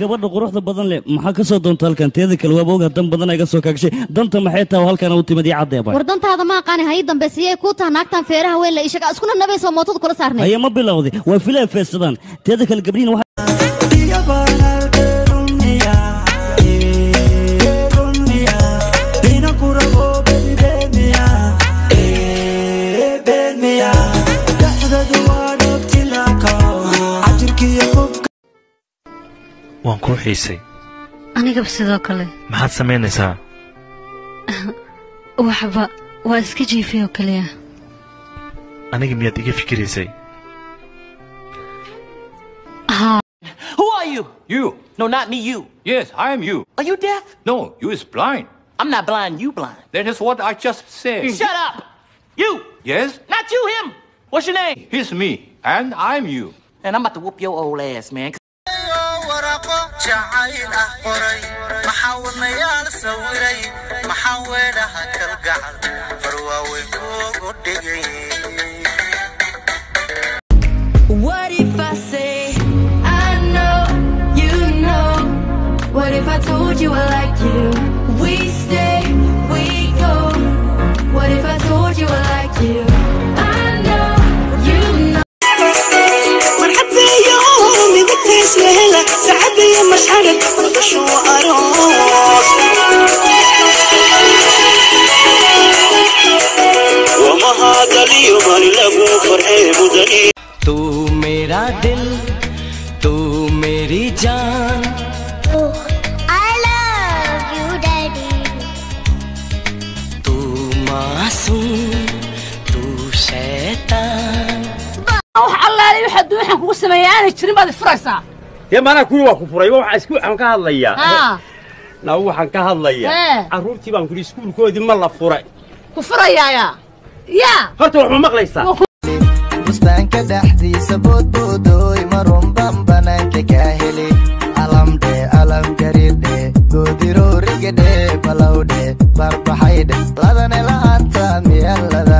gabadha quruxda badan leh maxaa ka soo doonta halkan teeda kale waa boog hadan badan ay ga soo kaagshay danta maxay tahay halkan u timid cadeeba war dantaada ma aqaan hay dambeysiyay ku tahay naagtan feeraha weyn la ishaga iskuna nabayso mootada kula saarnay ay ma bilowday waa filay feesadan teeda kale gabriina waxa waan ku xiisay aniga sidoo kale maxaad sameynaysaa waxba waa iska jiifiyo kaliya aniga miyaad iga fikiraysay Who are you? You. No, not me, you. Yes, I am you. Are you deaf? No, you is blind. I'm not blind, you blind. That is what I just said. Shut up! You! Yes? Not you, him! What's your name? He's me, and I'm you. And I'm about to whoop your old ass, man. What if I say I know, you know? What if I told you I like you? We stay, we go. What if I told you I like you? I know, you know. مرحبا يومي بتيس لهلا سعدي يا مشعرك وشو أروس وما هذا اليوم اللي لقوا فرحي مدني तू मेरा दिल तू मेरी जान I love you daddy तू मासूम तू शैतान الله لا يحد وحن كو سميان جيرين بعد فريسا يا ما انا كوي واكو فراي waxa isku aan ka hadlaya na waxaan ka hadlaya aruurtii baan ku iskuulkoodii ma la furay ku furayaya ya horta wax ma maqlaysaa bustaanka dhaxdiisa boodboodoy marun banaanka ka heli alam garide goodiro rigade balawde barbaxayde ladane la'aanta miyalada